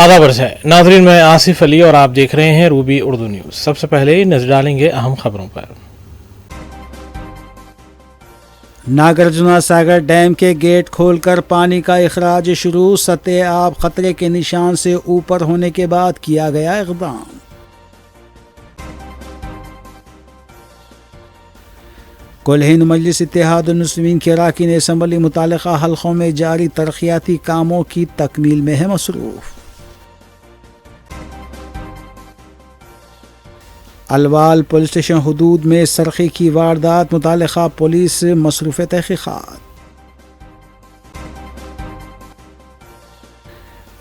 आदाब अर्ज़ है नाज़रीन, मैं आसिफ अली और आप देख रहे हैं रूबी उर्दू न्यूज़। सबसे पहले नजर डालेंगे अहम खबरों पर। नागार्जुन सागर डैम के गेट खोलकर पानी का इखराज शुरू। सतह आब खतरे के निशान से ऊपर होने के बाद किया गया इक़दाम। कुल हिंद मजलिस इत्तेहादुल मुस्लिमीन के अरकान असम्बली मुतालिका हल्कों में जारी तरक्याती कामों की तकमील में है मसरूफ़। अलवाल पुलिस स्टेशन हुदूद में सरखी की वारदात, मुतालिका पुलिस मसरूफ़ तहक़ीक़ात।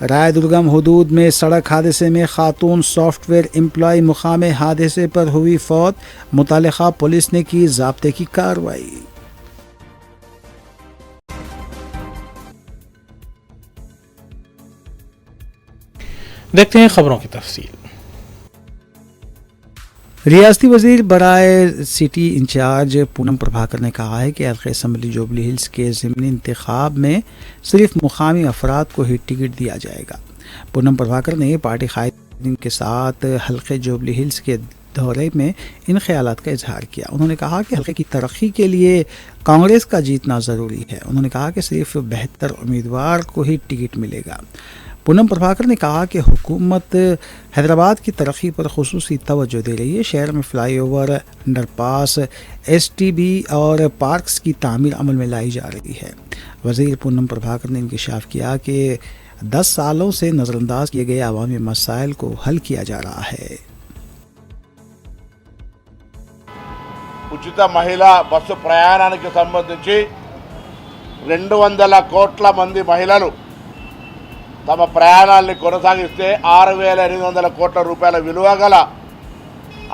राय दुर्गम हुदूद में सड़क हादसे में खातून सॉफ्टवेयर एम्प्लॉय मुकाम हादसे पर हुई फौत, मुतालिका पुलिस ने की ज़ाब्ते की कार्रवाई। देखते हैं खबरों की तफसील। रियासती वज़ीर बराए सिटी इंचार्ज पूनम प्रभाकर ने कहा है कि हल्के असम्बली जुबली हिल्स के ज़िमनी इंतखाब में सिर्फ मुकामी अफराद को ही टिकट दिया जाएगा। पूनम प्रभाकर ने पार्टी कायदीन के साथ हल्के जुबली हिल्स के दौरे में इन ख्यालात का इजहार किया। उन्होंने कहा कि हल्के की तरक्की के लिए कांग्रेस का जीतना ज़रूरी है। उन्होंने कहा कि सिर्फ बेहतर उम्मीदवार को ही टिकट मिलेगा। पूनम प्रभाकर ने कहा कि हुकूमत हैदराबाद की तरक्की पर खुसूसी तवज्जो दे रही है। शहर में फ्लाई ओवर, अंडरपास, STB और पार्क्स की तामीर अमल में लाई जा रही है। वज़ीर पूनम प्रभाकर ने इंकशाफ किया कि 10 सालों से नज़रअंदाज किए गए अवामी मसाइल को हल किया जा रहा है। ఉచిత మహిళా బస్సు ప్రయాణానికి సంబంధించి 200 కోట్ల మంది మహిళలు తమ ప్రయాణాన్ని కొనసాగిస్తే 6,800 కోట్ల రూపాయల విలువ గల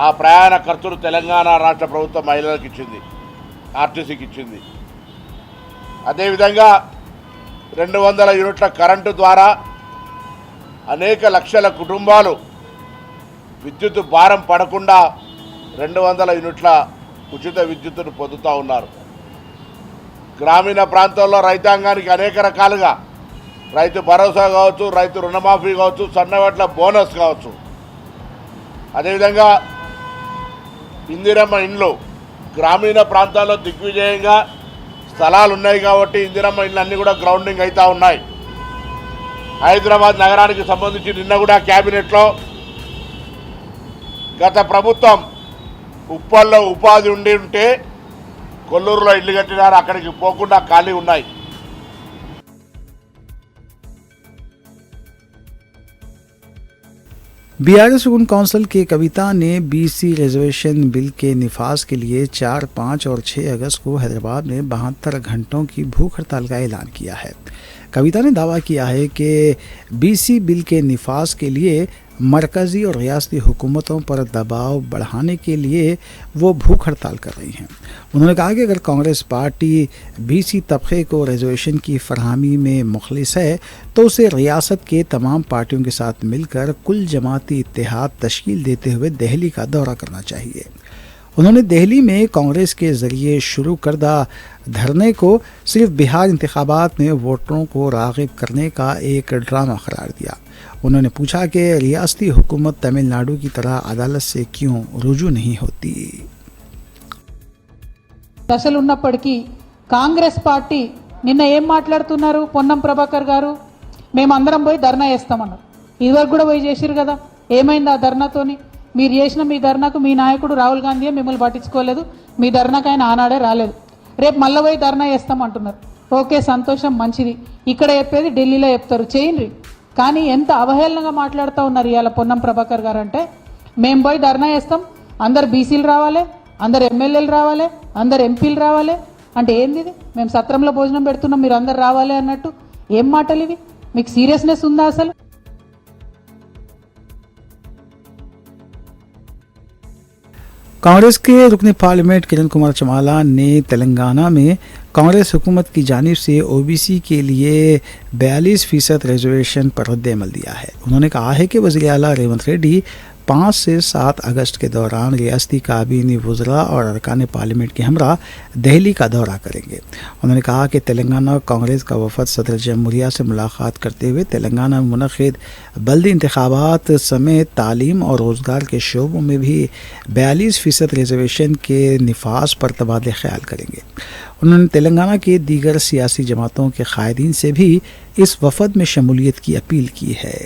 ఆ ప్రయాణ ఖర్చులు తెలంగాణ రాష్ట్ర ప్రభుత్వం మహిళలకు ఇచ్చింది, ఆర్టీసీకి ఇచ్చింది. అదేవిధంగా 200 యూనిట్ల కరెంటు ద్వారా అనేక లక్షల కుటుంబాలు విద్యుత్ భారం పడకుండా 200 యూనిట్ల ఉచిత విద్యుత్తును పొందుతూ ఉన్నారు. గ్రామీణ ప్రాంతాల్లో రైతాంగానికి అనేక రకాలుగా రైతు భరోసా కావచ్చు, రైతు రుణమాఫీ కావచ్చు, సన్నవడ్ల బోనస్ కావచ్చు, అదేవిధంగా ఇందిరమ్మ ఇండ్లు గ్రామీణ ప్రాంతాల్లో దిగ్విజయంగా స్థలాలు ఉన్నాయి కాబట్టి ఇందిరమ్మ ఇండ్లు అన్నీ కూడా గ్రౌండింగ్ అవుతూ ఉన్నాయి. హైదరాబాద్ నగరానికి సంబంధించి నిన్న కూడా క్యాబినెట్లో గత ప్రభుత్వం ఉప్పల్లో ఉపాధి ఉంటే కొల్లూరులో ఇల్లు కట్టినారు, అక్కడికి పోకుండా ఖాళీ ఉన్నాయి. BRS सुकून काउंसिल के कविता ने BC रिजर्वेशन बिल के निफाज के लिए 4, 5 और 6 अगस्त को हैदराबाद में 72 घंटों की भूख हड़ताल का ऐलान किया है। कविता ने दावा किया है कि BC बिल के निफाज के लिए मरकज़ी और रियासती हुकूमतों पर दबाव बढ़ाने के लिए वो भूख हड़ताल कर रही हैं। उन्होंने कहा कि अगर कांग्रेस पार्टी BC तबके को रिजर्वेशन की फरहमी में मुखलिस है तो उसे रियासत के तमाम पार्टियों के साथ मिलकर कुल जमाती इत्तेहाद तश्कील देते हुए दिल्ली का दौरा करना चाहिए। उन्होंने दिल्ली में कांग्रेस के ज़रिए शुरू करदा धरने को सिर्फ बिहार इंतखाबात में वोटरों को राग़िब करने का एक ड्रामा करार दिया। उन्होंने पूछा कि रियासती हुकूमत तमिलनाडु की तरह अदालत से क्यों रुजू नहीं होती। దశలు ఉన్నప్పటికీ కాంగ్రెస్ పార్టీ నిన్న ఏం మాట్లాడుతున్నారు? పొన్నం ప్రభాకర్ గారు మేమందరం పోయి ధర్నా చేస్తామన్నారు. ఇదివరకు కూడా పోయి చేసిరు కదా, ఏమైంది ఆ ధర్నాతోని? మీరు చేసిన మీ ధర్నాకు మీ నాయకుడు రాహుల్ గాంధీ మిమ్మల్ని పట్టించుకోలేదు, మీ ధర్నాకు ఆయన ఆనాడే రాలేదు. రేపు మళ్ళీ పోయి ధర్నా చేస్తామంటున్నారు. ఓకే, సంతోషం, మంచిది. ఇక్కడ చెప్పేది ఢిల్లీలో చెప్తారు, చేయండి. కానీ ఎంత అవహేళనగా మాట్లాడుతూ ఉన్నారు ఇవాళ పొన్నం ప్రభాకర్ గారు అంటే, మేము పోయి ధర్నా చేస్తాం, అందరు బీసీలు రావాలి, అందరు ఎమ్మెల్యేలు రావాలి, అందరు ఎంపీలు రావాలి అంటే ఏంది ఇది? మేము సత్రంలో భోజనం పెడుతున్నాం, మీరు అందరు రావాలి అన్నట్టు ఏం మాటలు ఇవి? మీకు సీరియస్నెస్ ఉందా అసలు? कांग्रेस के रुकन पार्लियामेंट किरण कुमार चमाला ने तेलंगाना में कांग्रेस हुकूमत की जानिब से OBC के लिए 42% रिजर्वेशन पर रद्द अमल दिया है। उन्होंने कहा है कि वज़ीर आला रेवंत रेड्डी 5 سے 7 اگست کے دوران ریاستی کابینی وزراء اور ارکان پارلیمنٹ کے ہمراہ دہلی کا دورہ کریں گے۔ انہوں نے کہا کہ تلنگانہ کانگریس کا وفد صدر جمہوریہ سے ملاقات کرتے ہوئے تلنگانہ میں منعقد بلدی انتخابات سمیت تعلیم اور روزگار کے شعبوں میں بھی 42% ریزرویشن کے نفاذ پر تبادلہ خیال کریں گے۔ انہوں نے تلنگانہ کے دیگر سیاسی جماعتوں کے قائدین سے بھی اس وفد میں شمولیت کی اپیل کی ہے۔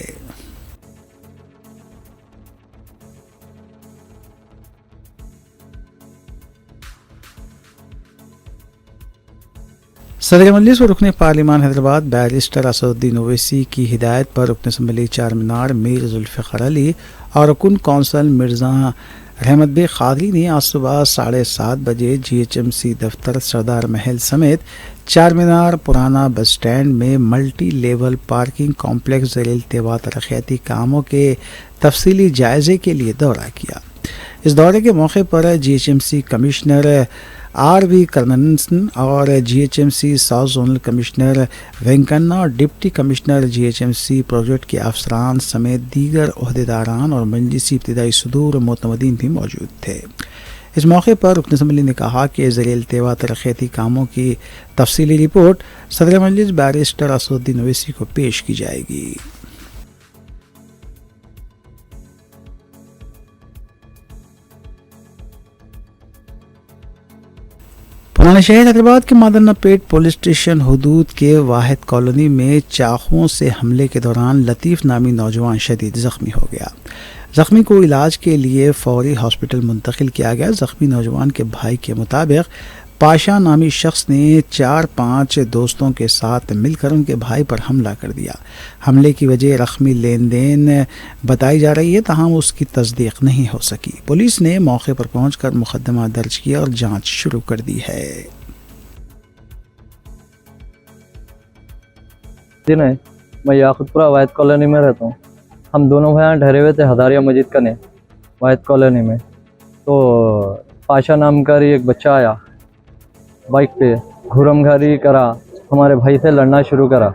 صدر مجلس و رکن پارلیمان حیدرآباد بیرسٹر اسدالدین اویسی کی ہدایت پر رکن اسمبلی چار مینار میر ذوالفقار علی اور رکن کونسل مرزا رحمت بے قادری نے آج صبح 7:30 بجے GHMC دفتر سردار محل سمیت چار مینار پرانا بس سٹینڈ میں ملٹی لیول پارکنگ کمپلیکس زیر التواء ترقیاتی کاموں کے تفصیلی جائزے کے لیے دورہ کیا۔ اس دورے کے موقع پر GHMC کمشنر RV کرننسن اور GHMC south zonal commissioner Venkanna اور ڈپٹی کمشنر GHMC پروجیکٹ کے افسران سمیت دیگر عہدیداران اور مجلسی ابتدائی صدور و معتمدین بھی موجود تھے۔ اس موقع پر رکن اسمبلی نے کہا کہ زیر التواء ترقیاتی کاموں کی تفصیلی رپورٹ صدر مجلس بیرسٹر اسدالدین اویسی کو پیش کی جائے گی۔ پرانے شہر حیدرآباد کے مادنا پیٹ پولیس اسٹیشن حدود کے واحد کالونی میں چاقوؤں سے حملے کے دوران لطیف نامی نوجوان شدید زخمی ہو گیا۔ زخمی کو علاج کے لیے فوری ہاسپٹل منتقل کیا گیا۔ زخمی نوجوان کے بھائی کے مطابق پاشا نامی شخص نے 4-5 دوستوں کے ساتھ مل کر ان کے بھائی پر حملہ کر دیا۔ حملے کی وجہ رقمی لین دین بتائی جا رہی ہے، تاہم اس کی تصدیق نہیں ہو سکی۔ پولیس نے موقع پر پہنچ کر مقدمہ درج کیا اور جانچ شروع کر دی ہے۔ میں یاقوت پورہ واحد کالونی میں رہتا ہوں۔ ہم دونوں بھائی ٹھہرے ہوئے تھے ہداریہ مسجد کنے واحد کالونی میں، تو پاشا نام کا ایک بچہ آیا بائک پہ، گھرم گھری کرا، ہمارے بھائی سے لڑنا شروع کرا۔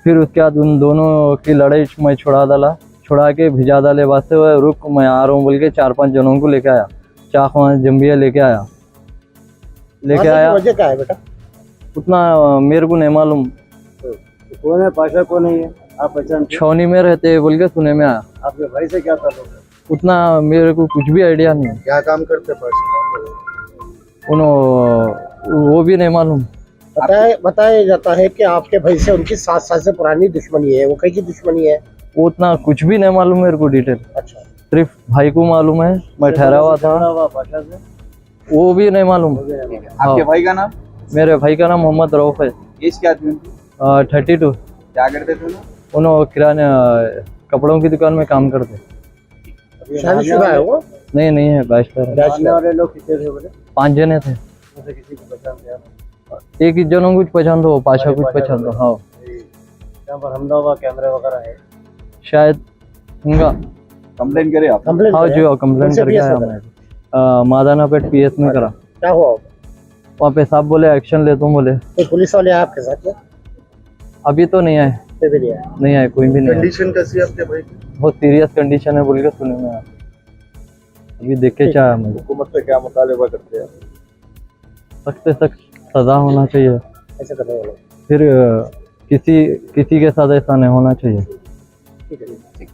پھر اس کے بعد ان دونوں کی لڑائی میں چھڑا کے بھجا ڈالے، واسطے ہوئے رک میں آ رہا ہوں بول کے 4-5 جنوں کو لے کے آیا، چاقو جمبیا لے کے آیا۔ وجہ کیا ہے بیٹا؟ اتنا میرے کو نہیں معلوم، کون ہے پاشا کون ہے یہ آپ پہچان؟ چھونی میں رہتے بول کے سنے میں آیا۔ آپ کے بھائی سے کیا تعلق ہے؟ اتنا میرے کو کچھ بھی آئیڈیا نہیں ہے، کیا کام کرتے پاشا؟ وہ بھی نہیں معلوم۔ بتایا جاتا ہے کہ آپ کے بھائی سے ان کی 7 سال سے پرانی دشمنی ہے، وہ کہیں کی دشمنی ہے؟ وہ اتنا کچھ بھی نہیں معلوم میرے کو ڈیٹیل، اچھا، صرف بھائی کو معلوم ہے، میں ٹھہرا ہوا تھا، پاشا سے وہ بھی نہیں معلوم۔ آپ کے بھائی کا نام؟ میرے بھائی کا نام محمد رؤف ہے، ایج کیا تھی ان کی؟ 32۔ کیا کرتے تھے انہوں کرانے کپڑوں کی دکان میں کام کرتے۔ شادی شدہ ہے وہ؟ نہیں ہے، بیچلر۔ بیچنے والے لوگ کتنے تھے بولے؟ 5 جنے تھے، کسی کو پہچانتے ہیں؟ ایک ہی جنوں کچھ پہچان دو، پاشا کچھ پہچان دو۔ ہاں یہاں پر حملہ ہوا، کیمرے وغیرہ ہے؟ شاید ہوں گا۔ کمپلین کرے آپ؟ ہاں جی، کمپلین کر کے آیا ہم نے، مادانا پیٹ PS میں کرا۔ کیا ہوا وہاں پہ صاحب بولے ایکشن لیتا ہوں بولے۔ کوئی پولیس والے آپ کے ساتھ ابھی تو نہیں آئے، نہیں آئے، کوئی بھی نہیں آئے۔ کنڈیشن کیسی ہے آپ کے بھائی کی؟ بہت سیریس کنڈیشن ہے بول کے سنے میں آیا، ابھی دیکھ کے چاہا مجھے۔ حکومت سے کیا مطالبہ کرتے ہیں؟ سخت سے سخت سزا ہونا چاہیے، ایسے کرنے والے؟ پھر کسی کے ساتھ ایسا نہیں ہونا چاہیے۔ ٹھیک ہے۔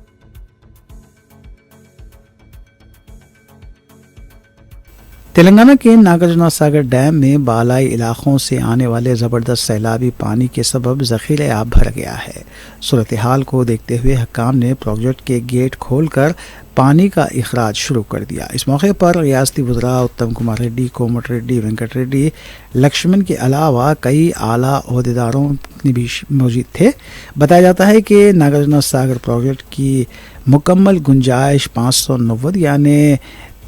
تلنگانہ کے ناگرجنا ساگر ڈیم میں بالائی علاقوں سے آنے والے زبردست سیلابی پانی کے سبب ذخیرہ آب بھر گیا ہے۔ صورتحال کو دیکھتے ہوئے حکام نے پروجیکٹ کے گیٹ کھول کر پانی کا اخراج شروع کر دیا۔ اس موقع پر ریاستی وزراء اتم کمار ریڈی، کومٹ ریڈی، وینکٹ ریڈی، لکشمن کے علاوہ کئی اعلیٰ عہدیداروں بھی موجود تھے۔ بتایا جاتا ہے کہ ناگرجنا ساگر پروجیکٹ کی مکمل گنجائش 590 یعنی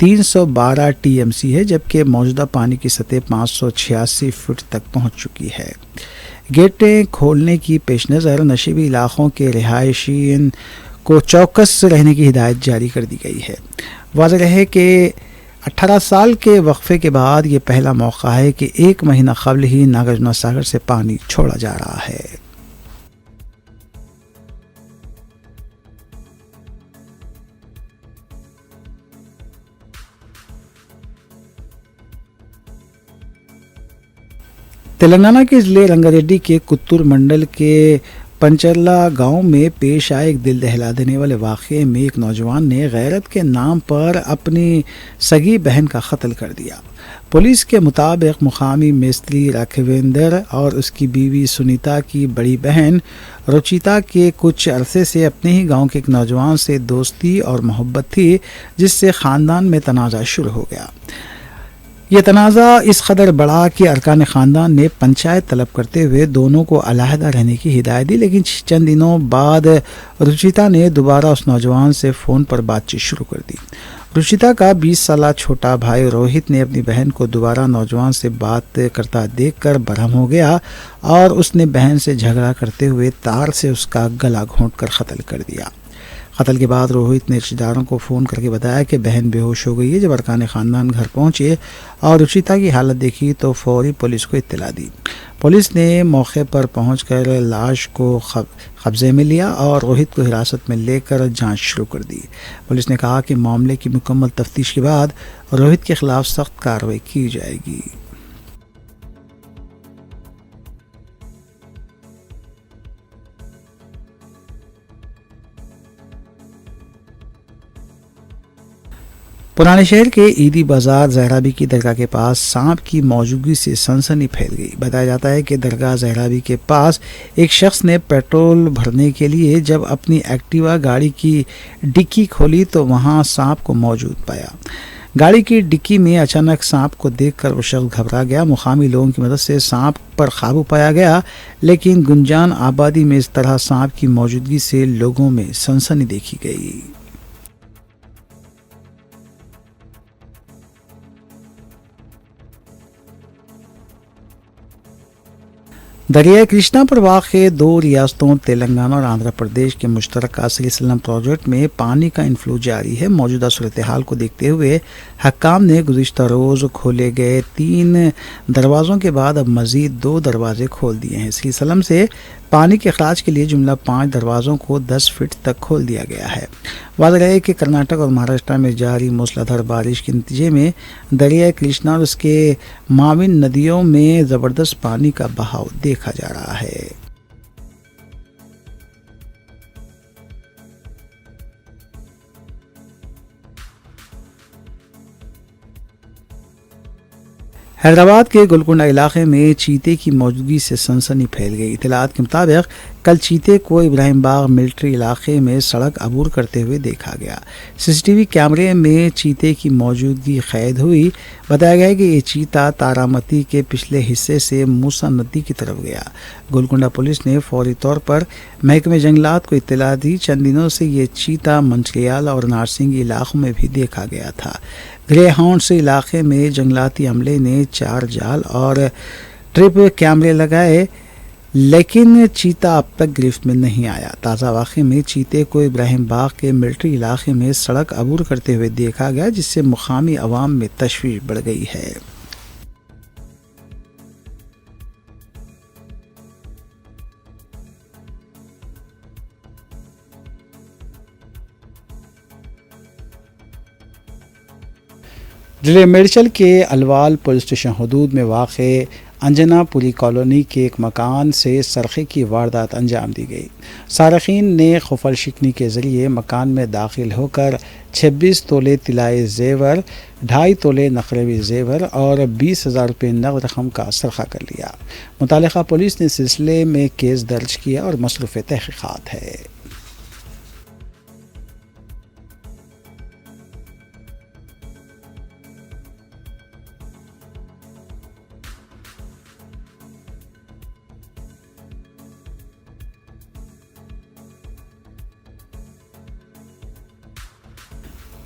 312 TMC ہے، جبکہ موجودہ پانی کی سطح 586 فٹ تک پہنچ چکی ہے۔ گیٹیں کھولنے کی پیش نظر نشیبی علاقوں کے رہائشیین کو چوکس رہنے کی ہدایت جاری کر دی گئی ہے۔ واضح ہے کہ 18 سال کے وقفے کے بعد یہ پہلا موقع ہے کہ 1 مہینہ قبل ہی ناگرجنا ساگر سے پانی چھوڑا جا رہا ہے۔ तेलंगाना के जिले रंगारेड्डी के कुत्तूर मंडल के पंचरला गांव में पेश आए एक दिल दहला देने वाले वाक़ये में एक नौजवान ने गैरत के नाम पर अपनी सगी बहन का कत्ल कर दिया। पुलिस के मुताबिक मुकामी मिस्त्री राघवेंद्र और उसकी बीवी सुनीता की बड़ी बहन रुचिता के कुछ अरसे से अपने ही गांव के एक नौजवान से दोस्ती और मोहब्बत थी, जिससे ख़ानदान में तनाज़ा शुरू हो गया। ये तनाज़ा इस कदर बढ़ा कि अरकान ख़ानदान ने पंचायत तलब करते हुए दोनों को अलहदा रहने की हिदायत दी, लेकिन चंद दिनों बाद रुचिता ने दोबारा उस नौजवान से फ़ोन पर बातचीत शुरू कर दी। रुचिता का 20 साल छोटा भाई रोहित ने अपनी बहन को दोबारा नौजवान से बात करता देखकर बरहम हो गया और उसने बहन से झगड़ा करते हुए तार से उसका गला घोंटकर कत्ल कर दिया। कत्ल के बाद रोहित ने रिश्तेदारों को फ़ोन करके बताया कि बहन बेहोश हो गई है। जब अरकान ख़ानदान घर पहुंचे और रुचिता की हालत देखी तो फौरी पुलिस को इत्तला दी। पुलिस ने मौके पर पहुंचकर लाश को कब्जे में लिया और रोहित को हिरासत में लेकर जांच शुरू कर दी। पुलिस ने कहा कि मामले की मुकम्मल तफ्तीश के बाद रोहित के खिलाफ सख्त कार्रवाई की जाएगी। पुराने शहर के ईदी बाजार जहराबी की दरगाह के पास सांप की मौजूदगी से सनसनी फैल गई। बताया जाता है कि दरगाह जहराबी के पास एक शख्स ने पेट्रोल भरने के लिए जब अपनी एक्टिवा गाड़ी की डिक्की खोली तो वहां सांप को मौजूद पाया। गाड़ी की डिक्की में अचानक सांप को देखकर वो शख्स घबरा गया। मुकामी लोगों की मदद से सांप पर काबू पाया गया, लेकिन गुंजान आबादी में इस तरह सांप की मौजूदगी से लोगों में सनसनी देखी गई। दरियाई कृष्णा पर वाक़े दो रियासतों तेलंगाना और आंध्र प्रदेश के मुश्तरका श्रीशैलम प्रोजेक्ट में पानी का इन्फ्लो जारी है। मौजूदा सूरत हाल को देखते हुए हक्काम ने गुज़िश्ता रोज़ खोले गए 3 दरवाज़ों के बाद अब मज़ीद 2 दरवाजे खोल दिए हैं। श्रीशैलम से पानी के अखराज के लिए जुमला 5 दरवाज़ों को 10 फीट तक खोल दिया गया है। वाज़ेह है कि कर्नाटक और महाराष्ट्र में जारी मूसलाधार बारिश के नतीजे में दरियाई कृष्णा और उसके माविन नदियों में ज़बरदस्त पानी का बहाव देखा जा रहा है। हैदराबाद के गोलकुंडा इलाके में चीते की मौजूदगी से सनसनी फैल गई। इत्तलात के मुताबिक कल चीते को इब्राहिम बाग मिलिट्री इलाके में सड़क अबूर करते हुए देखा गया। सीसीटीवी कैमरे में चीते की मौजूदगी कैद हुई। बताया गया कि ये चीता तारामती के पिछले हिस्से से मूसा नदी की तरफ गया। गोलकुंडा पुलिस ने फौरी तौर पर महकमे जंगलात को इत्तला दी। चंद दिनों से ये चीता मंचरियाल और नारसिंगी इलाकों में भी देखा गया था। ग्रे हाउंड से इलाके में जंगलाती अमले ने 4 जाल और ट्रिप कैमरे लगाए, लेकिन चीता अब तक गिरफ्त में नहीं आया। ताज़ा वाक़े में चीते को इब्राहिम बाग के मिलिट्री इलाके में सड़क अबूर करते हुए देखा गया, जिससे मुकामी अवाम में तशवीश बढ़ गई है। जिले मेडचल के अलवाल पुलिस स्टेशन हदूद में वाक़े अंजना पुरी कॉलोनी के एक मकान से सरखे की वारदात अंजाम दी गई। सारखीन ने खुफल शिकनी के ज़रिए मकान में दाखिल होकर 26 तोले तिलाई ज़ेवर, 2.5 तोले नकरेवी ज़ेवर और 20,000 रुपये नगद रकम का सरखा कर लिया। मुतालिका पुलिस ने सिलसिले में केस दर्ज किया और मसरूफ़ तहक़ीक़ात है।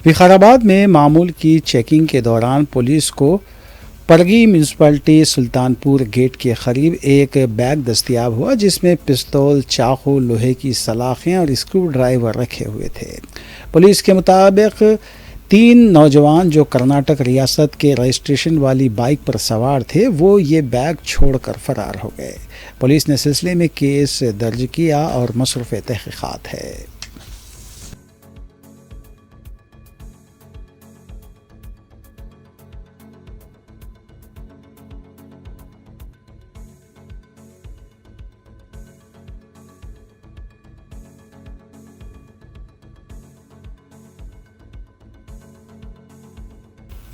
विकाराबाद में मामूल की चेकिंग के दौरान पुलिस को परगी म्यूनसिपलिटी सुल्तानपुर गेट के करीब एक बैग दस्तयाब हुआ, जिसमें पिस्तौल, चाकू, लोहे की सलाखें और स्क्रू ड्राइवर रखे हुए थे। पुलिस के मुताबिक 3 नौजवान जो कर्नाटक रियासत के रजिस्ट्रेशन वाली बाइक पर सवार थे, वो ये बैग छोड़कर फरार हो गए। पुलिस ने सिलसिले में केस दर्ज किया और मसरूफ़ तहक़ीक़ात है।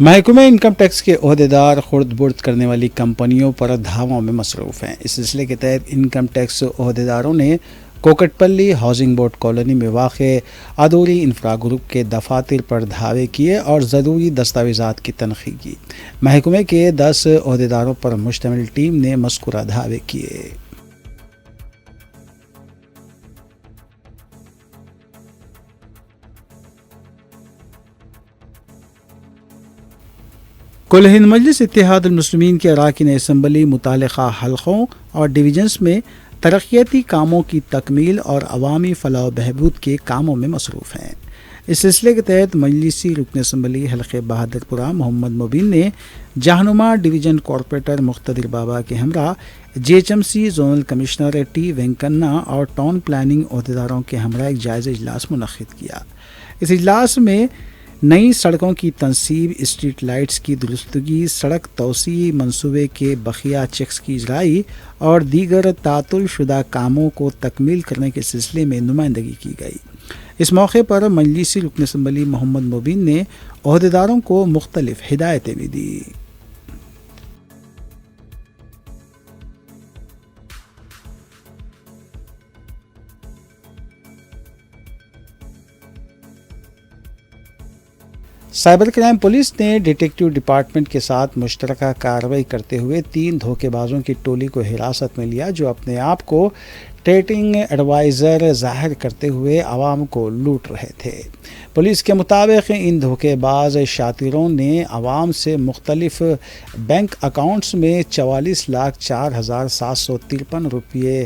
محکمہ انکم ٹیکس کے عہدیدار خرد برد کرنے والی کمپنیوں پر دھاووں میں مصروف ہیں۔ اس سلسلے کے تحت انکم ٹیکس عہدیداروں نے کوکٹ پلی ہاؤسنگ بورڈ کالونی میں واقع ادوری انفرا گروپ کے دفاتر پر دھاوے کیے اور ضروری دستاویزات کی تنقیح کی۔ محکمے کے 10 عہدیداروں پر مشتمل ٹیم نے مذکورہ دھاوے کیے۔ کل ہند مجلس اتحاد المسلمین کے اراکین اسمبلی متعلقہ حلقوں اور ڈویژنز میں ترقیاتی کاموں کی تکمیل اور عوامی فلاح و بہبود کے کاموں میں مصروف ہیں۔ اس سلسلے کے تحت مجلسی رکن اسمبلی حلقہ بہادر پورہ محمد مبین نے جہنما ڈویژن کارپوریٹر مقتدر بابا کے ہمراہ G H M C zonal commissioner T Venkanna اور ٹاؤن پلاننگ عہدیداروں کے ہمراہ ایک جائزہ اجلاس منعقد کیا۔ اس اجلاس میں نئی سڑکوں کی تنصیب، اسٹریٹ لائٹس کی درستگی، سڑک توسیع منصوبے کے بقیہ چیکس کی اجرائی اور دیگر تعطل شدہ کاموں کو تکمیل کرنے کے سلسلے میں نمائندگی کی گئی۔ اس موقع پر مجلسی رکن اسمبلی محمد مبین نے عہدیداروں کو مختلف ہدایتیں بھی دیں۔ سائبر کرائم پولیس نے ڈیٹیکٹیو ڈپارٹمنٹ کے ساتھ مشترکہ کارروائی کرتے ہوئے 3 دھوکے بازوں کی ٹولی کو حراست میں لیا جو اپنے آپ کو ٹریڈنگ ایڈوائزر ظاہر کرتے ہوئے عوام کو لوٹ رہے تھے۔ پولیس کے مطابق ان دھوکے باز شاطروں نے عوام سے مختلف بینک اکاؤنٹس میں 44,04,753 روپے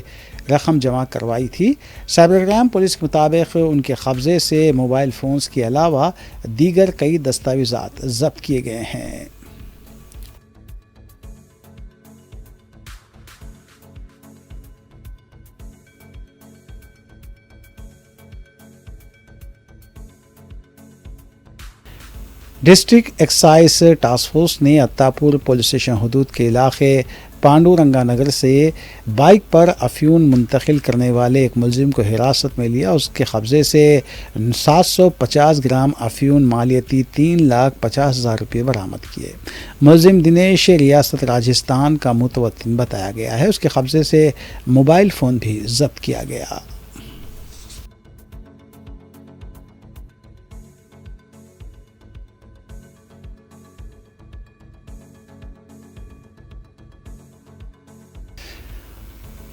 رقم جمع کروائی تھی۔ سائبر کرائم پولیس کے مطابق ان کے قبضے سے موبائل فونز کے علاوہ دیگر کئی دستاویزات ضبط کیے گئے ہیں۔ ڈسٹرکٹ ایکسائز ٹاسک فورس نے اتاپور پولیس اسٹیشن حدود کے علاقے پانڈو رنگا نگر سے بائک پر افیون منتقل کرنے والے ایک ملزم کو حراست میں لیا۔ اس کے قبضے سے 750 گرام افیون مالیتی 3,50,000 روپے برآمد کیے۔ ملزم دنیش ریاست راجستھان کا متوطن بتایا گیا ہے۔ اس کے قبضے سے موبائل فون بھی ضبط کیا گیا۔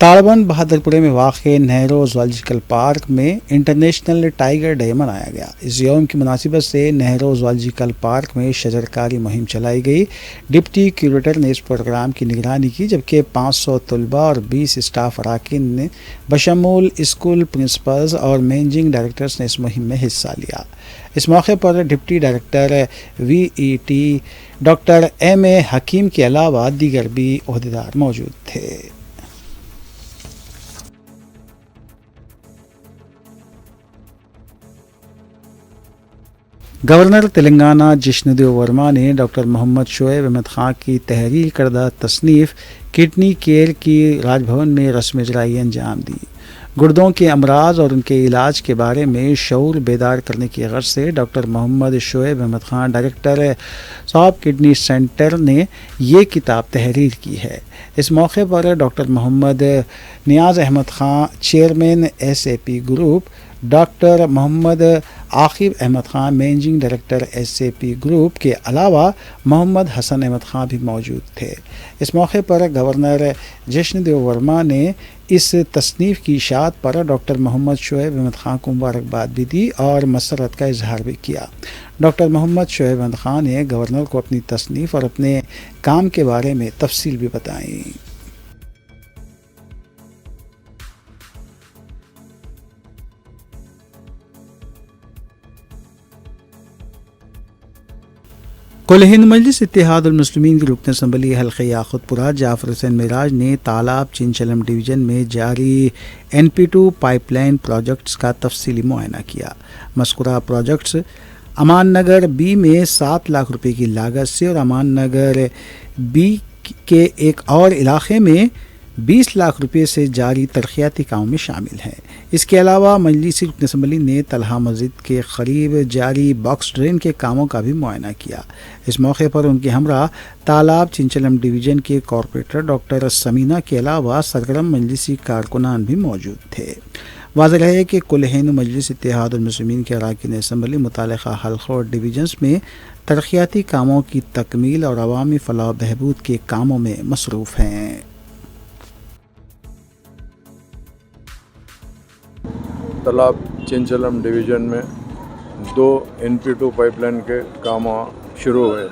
تاڑبند بہادرپورے میں واقع نہرو زوالوجیکل پارک میں انٹرنیشنل ٹائیگر ڈے منایا گیا۔ اس یوم کی مناسبت سے نہرو زوالوجیکل پارک میں شجرکاری مہم چلائی گئی۔ ڈپٹی کیوریٹر نے اس پروگرام کی نگرانی کی جبکہ 500 طلباء اور 20 اسٹاف اراکین نے بشمول اسکول پرنسپلز اور مینیجنگ ڈائریکٹرز نے اس مہم میں حصہ لیا۔ اس موقع پر ڈپٹی ڈائریکٹر وی ای ٹی ڈاکٹر ایم اے حکیم کے علاوہ دیگر بھی عہدیدار موجود تھے۔ گورنر تلنگانہ جشن دیو ورما نے ڈاکٹر محمد شعیب احمد خان کی تحریر کردہ تصنیف کڈنی کیئر کی راج بھون میں رسم اجرائی انجام دی۔ گردوں کے امراض اور ان کے علاج کے بارے میں شعور بیدار کرنے کی غرض سے ڈاکٹر محمد شعیب احمد خان ڈائریکٹر صاحب کڈنی سینٹر نے یہ کتاب تحریر کی ہے۔ اس موقع پر doctor Mohammed Niyaz Ahmed Khan chairman S A P group, doctor Mohammed Aqib Ahmed Khan managing director S A P group کے علاوہ محمد حسن احمد خان بھی موجود تھے۔ اس موقع پر گورنر جشن دیو ورما نے اس تصنیف کی اشاعت پر ڈاکٹر محمد شعیب احمد خان کو مبارکباد بھی دی اور مسرت کا اظہار بھی کیا۔ ڈاکٹر محمد شعیب احمد خان نے گورنر کو اپنی تصنیف اور اپنے کام کے بارے میں تفصیل بھی بتائیں۔ کل ہند مجلس اتحاد المسلمین کی رکن اسمبلی حلقہ یاقوت پورہ جعفر حسین معراج نے تالاب چنچلم ڈویژن میں جاری NP2 پائپ لائن پروجیکٹس کا تفصیلی معائنہ کیا۔ مذکورہ پروجیکٹس امان نگر بی میں 7 لاکھ روپے کی لاگت سے اور امان نگر بی کے ایک اور علاقے میں 20 لاکھ روپے سے جاری ترقیاتی کاموں میں شامل ہیں۔ इसके अलावा मजलिसी रुकन असम्बली ने तलहा मस्जिद के करीब जारी बॉक्स ड्रेन के कामों का भी मुआयना किया। इस मौके पर उनके हमरा तालाब चिंचलम डिवीज़न के कॉरपोरेटर डॉक्टर समीना के अलावा सरगर्म मजलिसी कारकुनान भी मौजूद थे। वाज़ेह है कि कुल-ए-हिंद मजलिस इत्तेहादुल मुस्लिमीन के अरकान असम्बली मुतालिका हल्क़ों और डिवीज़न्स में तरक्याती कामों की तकमील और अवामी फलाह बहबूद के कामों में मसरूफ़ हैं। तालाब चिंचलम डिवीज़न में 2 NP2 पाइपलाइन के काम शुरू हुए।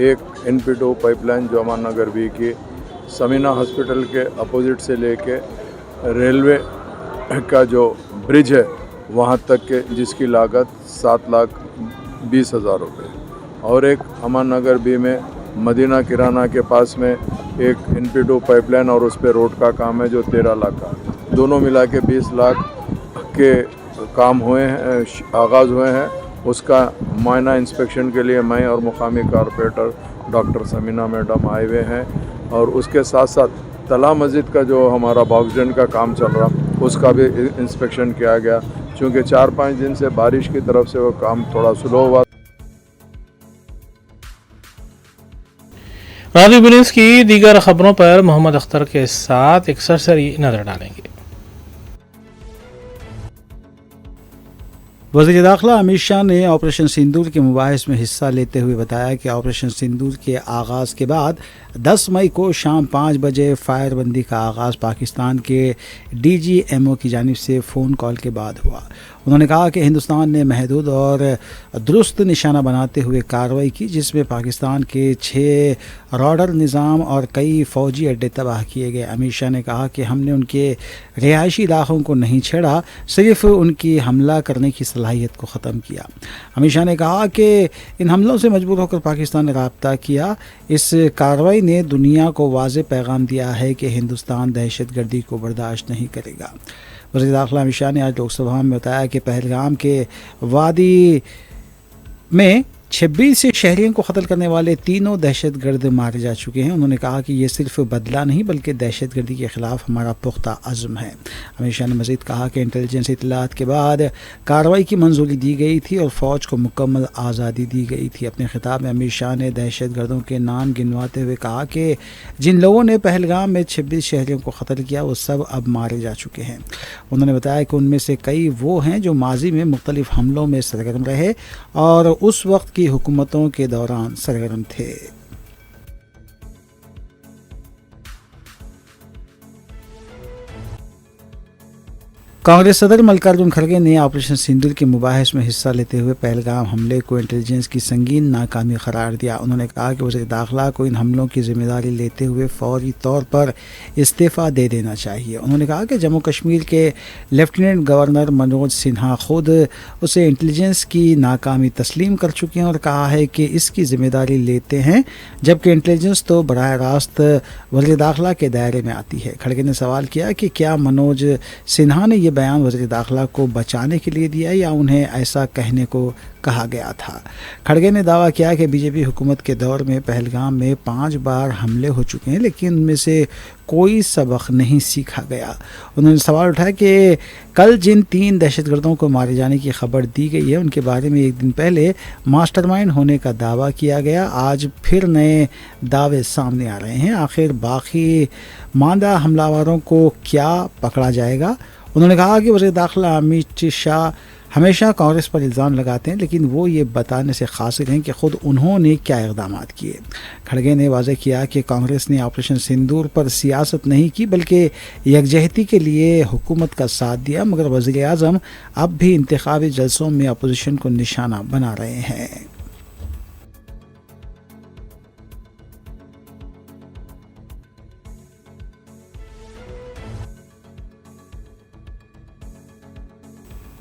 एक NP2 पाइपलाइन जो अमान नगर बी की समीना हॉस्पिटल के अपोजिट से लेके रेलवे का जो ब्रिज है वहाँ तक के, जिसकी लागत 7,20,000 रुपये, और एक अमान नगर बी में मदीना किराना के पास में एक NP2 पाइपलाइन और उस पर रोड का काम है जो 13 लाख का, दोनों मिला के 20 लाख के काम हुए हैं, आगाज़ हुए हैं। उसका मायना इंस्पेक्शन के लिए मैं और मुकामी कॉरपोरेटर डॉक्टर समीना मैडम आए हुए हैं, और उसके साथ साथ तला मस्जिद का जो हमारा बॉक्स ड्रेन का काम चल रहा उसका भी इंस्पेक्शन किया गया, क्योंकि 4-5 दिन से बारिश की तरफ से वो काम थोड़ा स्लो हुआ। राजी बुनिस की दीगर खबरों पर मोहम्मद अख्तर के साथ एक सरसरी नज़र डालेंगे। वज़ीर दाखिला अमित शाह ने ऑपरेशन सिंदूर के मुबाहिस में हिस्सा लेते हुए बताया कि ऑपरेशन सिंदूर के आगाज़ के बाद 10 मई को शाम 5 बजे फायरबंदी का आगाज़ पाकिस्तान के DGMO की जानिब से फ़ोन कॉल के बाद हुआ। उन्होंने कहा कि हिंदुस्तान ने महदूद और दुरुस्त निशाना बनाते हुए कार्रवाई की, जिसमें पाकिस्तान के 6 रॉडर निज़ाम और कई फ़ौजी अड्डे तबाह किए गए। अमित शाह ने कहा कि हमने उनके रिहायशी इलाकों को नहीं छेड़ा, सिर्फ उनकी हमला करने की सलाहियत को ख़त्म किया। अमित शाह ने कहा कि इन हमलों से मजबूर होकर पाकिस्तान ने रब्ता किया। इस कार्रवाई ने दुनिया को वाज़ेह पैगाम दिया है कि हिंदुस्तान दहशतगर्दी को बर्दाश्त नहीं करेगा। वज़ीर दाखिला अमित शाह ने आज लोकसभा में बताया कि पहलगाम के वादी में 26 शहरियों को कत्ल करने वाले 3 दहशतगर्द मारे जा चुके हैं। उन्होंने कहा कि ये सिर्फ बदला नहीं बल्कि दहशतगर्दी के ख़िलाफ़ हमारा पुख्ता अज़्म है। अमित शाह ने मज़ीद कहा कि इंटेलिजेंस इत्तलात के बाद कार्रवाई की मंजूरी दी गई थी और फ़ौज को मुकम्मल आज़ादी दी गई थी। अपने खिताब में अमित शाह ने दहशतगर्दों के नाम गिनवाते हुए कहा कि जिन लोगों ने पहलगाम में 26 शहरियों को कत्ल किया वो सब अब मारे जा चुके हैं। उन्होंने बताया कि उनमें से कई वो हैं जो माजी में मुख्तलिफ़ हमलों में सरगर्म रहे और उस वक्त की हुकूमतों के दौरान सरगर्म थे। कांग्रेस सदर मल्लिकार्जुन खड़गे ने ऑपरेशन सिंदूर के मुबाहिस में हिस्सा लेते हुए पहलगाम हमले को इंटेलिजेंस की संगीन नाकामी करार दिया। उन्होंने कहा कि वज़ीर दाखिला को इन हमलों की जिम्मेदारी लेते हुए फौरी तौर पर इस्तीफ़ा दे देना चाहिए। उन्होंने कहा कि जम्मू कश्मीर के लेफ्टिनेंट गवर्नर मनोज सिन्हा खुद उसे इंटेलिजेंस की नाकामी तस्लीम कर चुके हैं और कहा है कि इसकी जिम्मेदारी लेते हैं, जबकि इंटेलिजेंस तो बराह रास्त वज़ीर दाखिला के दायरे में आती है। खड़गे ने सवाल किया कि क्या मनोज सिन्हा ने यह बयान वज़ीर दाखिला को बचाने के लिए दिया या उन्हें ऐसा कहने को कहा गया था। खड़गे ने दावा किया कि बीजेपी हुकूमत के दौर में पहलगाम में 5 बार हमले हो चुके हैं, लेकिन उनमें से कोई सबक नहीं सीखा गया। उन्होंने सवाल उठाया कि कल जिन 3 दहशतगर्दों को मारे जाने की खबर दी गई है उनके बारे में एक दिन पहले मास्टरमाइंड होने का दावा किया गया, आज फिर नए दावे सामने आ रहे हैं। आखिर बाकी मांदा हमलावरों को क्या पकड़ा जाएगा? उन्होंने कहा कि वज़ीर दाखिला अमित शाह हमेशा कांग्रेस पर इल्ज़ाम लगाते हैं, लेकिन वो ये बताने से कासिर हैं कि ख़ुद उन्होंने क्या इक़दाम किए। खड़गे ने वाज़ेह किया कि कांग्रेस ने ऑपरेशन सिंदूर पर सियासत नहीं की बल्कि यकजहती के लिए हुकूमत का साथ दिया, मगर वज़ीर आज़म अब भी इंतखाबी जलसों में अपोजिशन को निशाना बना रहे हैं।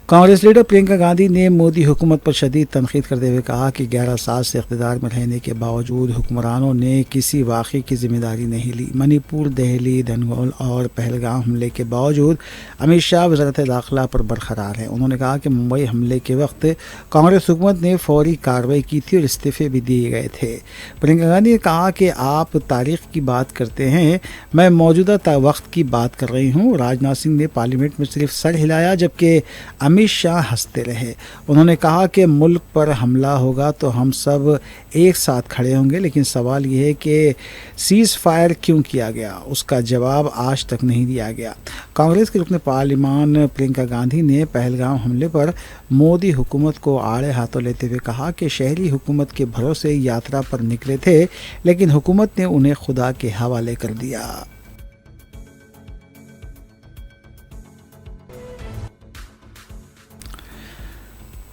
कांग्रेस लीडर प्रियंका गांधी ने मोदी हुकूमत पर शदीद तनकीद करते हुए कहा कि 11 साल से इक़्तिदार में रहने के बावजूद हुक्मरानों ने किसी वाक़े की जिम्मेदारी नहीं ली। मणिपुर, दिल्ली, दंगोल और पहलगाम हमले के बावजूद अमित शाह वज़ारत दाखिला पर बरकरार हैं। उन्होंने कहा कि मुंबई हमले के वक्त कांग्रेस हुकूमत ने फौरी कार्रवाई की थी और इस्तीफ़े भी दिए गए थे। प्रियंका गांधी ने कहा कि आप तारीख़ की बात करते हैं, मैं मौजूदा वक्त की बात कर रही हूँ। राजनाथ सिंह ने पार्लियामेंट में सिर्फ सर हिलाया जबकि अमित शाह हंसते रहे। उन्होंने कहा कि मुल्क पर हमला होगा तो हम सब एक साथ खड़े होंगे, लेकिन सवाल ये है कि सीज़ फायर क्यों किया गया, उसका जवाब आज तक नहीं दिया गया। कांग्रेस के रुकन पार्लिमान प्रियंका गांधी ने पहलगाम हमले पर मोदी हुकूमत को आड़े हाथों लेते हुए कहा कि शहरी हुकूमत के भरोसे यात्रा पर निकले थे, लेकिन हुकूमत ने उन्हें खुदा के हवाले कर दिया।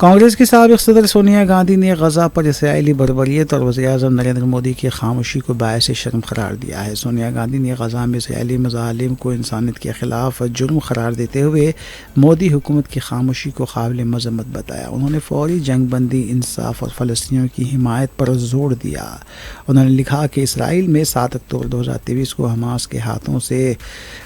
कांग्रेस की साबिक़ सदर सोनिया गांधी ने गज़ा पर इसराइली बर्बरियत और वज़ीर-ए-आज़म नरेंद्र मोदी की खामोशी को बायस शर्म करार दिया है। सोनिया गांधी ने गज़ा में इसराइली मज़ालिम को इंसानियत के ख़िलाफ़ जुर्म करार देते हुए मोदी हुकूमत की खामोशी को काबिल मज़म्मत बताया। उन्होंने फौरी जंग बंदी, इंसाफ और फ़लस्तीनियों की हिमायत पर जोर दिया। उन्होंने लिखा कि इसराइल में 7 अक्टूबर 2023 को हमास के हाथों से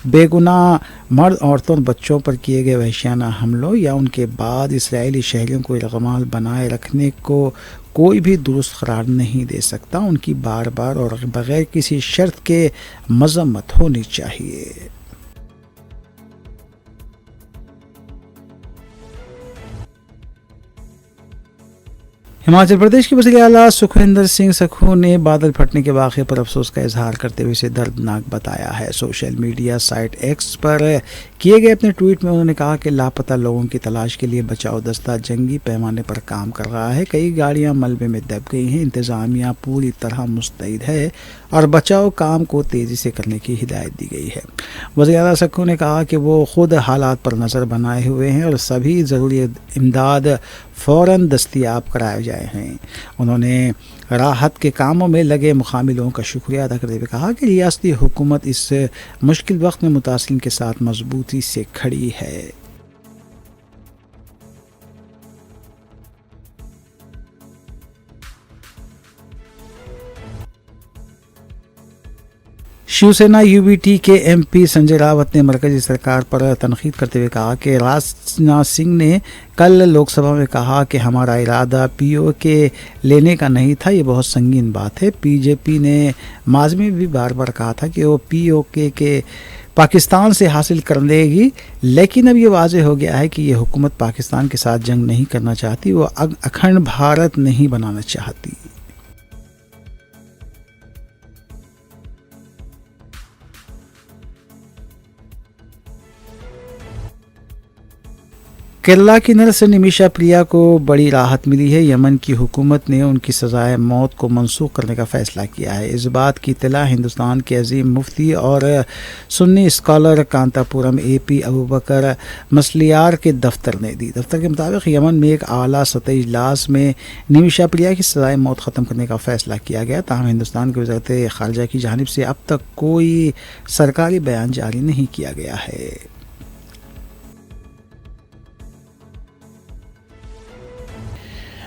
बेगुनाह मर्द, औरतों और बच्चों पर किए गए वहशियाना हमलों या उनके बाद इसराइली शहरियों को इल्ज़ाम बनाए रखने को कोई भी दुरुस्त करार नहीं दे सकता। उनकी बार बार और बग़ैर किसी शर्त के मज़म्मत होनी चाहिए। हिमाचल प्रदेश के वज़ीर आला सुखविंदर सिंह सुक्खू ने बादल फटने के वाक़े पर अफसोस का इजहार करते हुए इसे दर्दनाक बताया है। सोशल मीडिया साइट एक्स पर किए गए अपने ट्वीट में उन्होंने कहा कि लापता लोगों की तलाश के लिए बचाव दस्ता जंगी पैमाने पर काम कर रहा है। कई गाड़ियां मलबे में दब गई हैं। इंतज़ामिया पूरी तरह मुस्तैद है और बचाव काम को तेज़ी से करने की हिदायत दी गई है। वज़ीर आला सुक्खू ने कहा कि वो ख़ुद हालात पर नज़र बनाए हुए हैं और सभी ज़रूरी इमदाद फ़ौरन दस्तयाब कराए जाए हैं। उन्होंने राहत के कामों में लगे मुकामी लोगों का शुक्रिया अदा करते हुए कहा कि रियासती हुकूमत इस मुश्किल वक्त में मुतासिरीन के साथ मजबूती से खड़ी है। शिवसेना यूबीटी के एमपी संजय रावत ने मरकजी सरकार पर तनकीद करते हुए कहा कि राजनाथ सिंह ने कल लोकसभा में कहा कि हमारा इरादा पीओके लेने का नहीं था। ये बहुत संगीन बात है। बीजेपी ने माजी में भी बार बार कहा था कि वो पीओके के पाकिस्तान से हासिल कर लेगी, लेकिन अब ये वाज़ेह हो गया है कि ये हुकूमत पाकिस्तान के साथ जंग नहीं करना चाहती, वो अखंड भारत नहीं बनाना चाहती। केरला की नर्स निमिषा प्रिया को बड़ी राहत मिली है। यमन की हुकूमत ने उनकी सज़ाए मौत को मनसूख करने का फ़ैसला किया है। इस बात की इत्तला हिंदुस्तान के अजीम मुफ्ती और सुन्नी स्कॉलर कांतापुरम एपी अबूबकर मसलियार के दफ्तर ने दी। दफ्तर के मुताबिक यमन में एक आला सतही इजलास में निमिषा प्रिया की सज़ाए मौत ख़त्म करने का फ़ैसला किया गया। ताहम हिंदुस्तान की वज़ारत ख़ारजा की जानिब से अब तक कोई सरकारी बयान जारी नहीं किया गया है।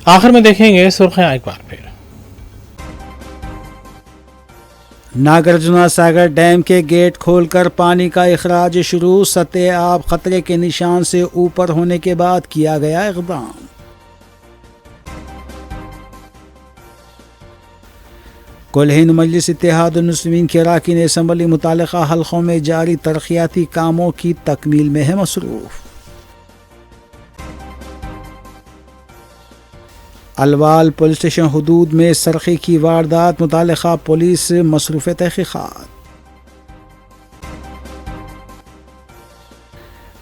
आखिर में देखेंगे सुर्खियां एक बार फिर। नागार्जुन सागर डैम के गेट खोलकर पानी का इखराज शुरू। सतह आब खतरे के निशान से ऊपर होने के बाद किया गया इक़दाम। कुल-हिंद मजलिस इत्तेहादुल मुस्लिमीन की अरकान असम्बली मुतालिका हल्कों में जारी तरक्याती कामों की तकमील में है मसरूफ़। अलवाल पुलिस स्टेशन हुदूद में सरखे की वारदात, मुतालिका पुलिस मसरूफ़ तहक़ीक़ात।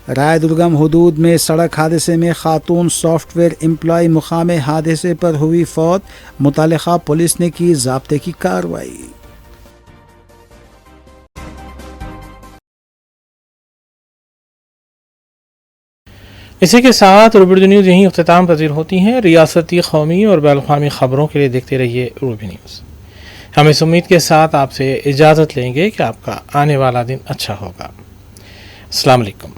रायदुर्गम हुदूद में सड़क हादसे में खातून सॉफ्टवेयर एम्प्लॉय मुकामे हादसे पर हुई फौत, मुतालिका पुलिस ने की ज़ाब्ते की कार्रवाई। इसी के साथ रूबी न्यूज़ यहीं इख्तिताम पजीर होती हैं। रियासती, कौमी और बैनुल-अक़वामी ख़बरों के लिए देखते रहिए रूबी न्यूज़। हम इस उम्मीद के साथ आपसे इजाज़त लेंगे कि आपका आने वाला दिन अच्छा होगा। अस्सलाम वालेकुम।